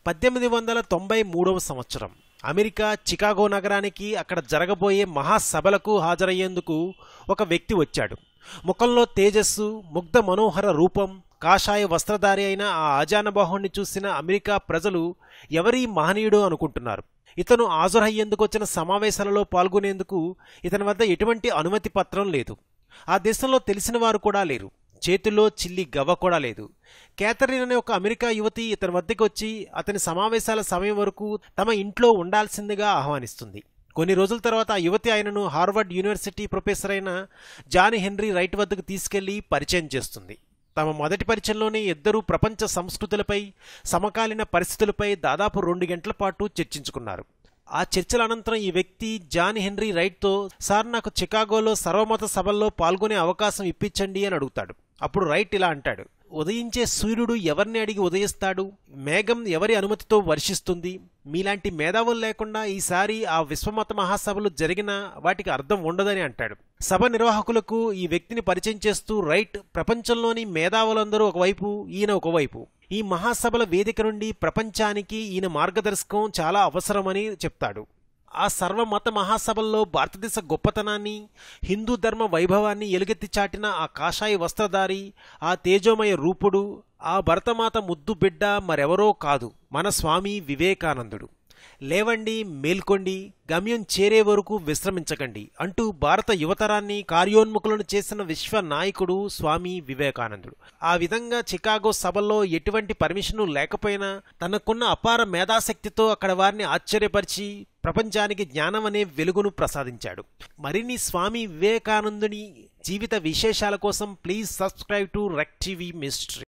1893వ సంవత్సరం America Chicago నగరానికి అక్కడ జరగబోయే మహాసభలకు హాజరయ్యేందుకు ఒక వ్యక్తి వచ్చాడు. ముఖంలో తేజస్సు, ముగ్ధ మనోహర రూపం, కాషాయ వస్త్రధారి అయిన ఆ ఆజానబాహుణ్ణి చూసిన అమెరికా ప్రజలు ఎవరీ మహనీయుడు అనుకుంటున్నారు. ఇతను హాజరయ్యేందుకు వచ్చిన సమావేశాలలో పాల్గొనేందుకు ఇతని వద్ద ఎటువంటి అనుమతి పత్రం లేదు. ఆ దేశంలో తెలిసిన వారు కూడా లేరు. చేతుల్లో చిల్లి గవ్వ కూడా లేదు. క్యాథరిన్ అనే ఒక అమెరికా యువతి ఇతని వద్దకు వచ్చి అతని సమావేశాల సమయం వరకు తమ ఇంట్లో ఉండాల్సిందిగా ఆహ్వానిస్తుంది. కొన్ని రోజుల తర్వాత ఆ యువతి ఆయనను హార్వర్డ్ యూనివర్సిటీ ప్రొఫెసర్ అయిన జాన్ హెన్రీ రైట్ వద్దకు తీసుకెళ్లి పరిచయం చేస్తుంది. తమ మొదటి పరిచయంలోనే ఇద్దరూ ప్రపంచ సంస్కృతులపై, సమకాలీన పరిస్థితులపై దాదాపు 2 గంటల పాటు చర్చించుకున్నారు. ఆ చర్చల అనంతరం ఈ వ్యక్తి జాన్ హెన్రీ రైట్తో, సార్, నాకు చికాగోలో సర్వమత సభల్లో పాల్గొనే అవకాశం ఇప్పించండి అని అడుగుతాడు. అప్పుడు రైట్ ఇలా అంటాడు: ఉదయించే సూర్యుడు ఎవరిని అడిగి ఉదయిస్తాడు? మేఘం ఎవరి అనుమతితో వర్షిస్తుంది? మీలాంటి మేధావులు లేకుండా ఈసారి ఆ విశ్వమత మహాసభలు జరిగినా వాటికి అర్థం ఉండదని అంటాడు. సభ నిర్వాహకులకు ఈ వ్యక్తిని పరిచయం చేస్తూ రైట్ ప్రపంచంలోని మేధావులందరూ ఒకవైపు, ఈయన ఒకవైపు, ఈ మహాసభల వేదిక నుండి ప్రపంచానికి ఈయన మార్గదర్శకం చాలా అవసరమని చెప్తాడు. ఆ సర్వమత మహాసభల్లో భారతదేశ గొప్పతనాన్ని, హిందూ ధర్మ వైభవాన్ని ఎలుగెత్తి చాటిన ఆ కాషాయ వస్త్రధారి, ఆ తేజోమయ రూపుడు, ఆ భరతమాత ముద్దు బిడ్డ మరెవరో కాదు, మన స్వామి వివేకానందుడు. లేవండి, మేల్కొండి, గమ్యం చేరే వరకు విశ్రమించకండి అంటూ భారత యువతరాన్ని కార్యోన్ముఖులను చేసిన విశ్వ నాయకుడు స్వామి వివేకానందుడు. ఆ విధంగా చికాగో సభల్లో ఎటువంటి పర్మిషను లేకపోయినా తనకున్న అపార మేధాశక్తితో అక్కడ వారిని ఆశ్చర్యపరిచి ప్రపంచానికి జ్ఞానం అనే వెలుగును ప్రసాదించాడు. మరిన్ని స్వామి వివేకానందుని జీవిత విశేషాల కోసం ప్లీజ్ సబ్స్క్రైబ్ టు రెక్ టీవీ మిస్టరీ.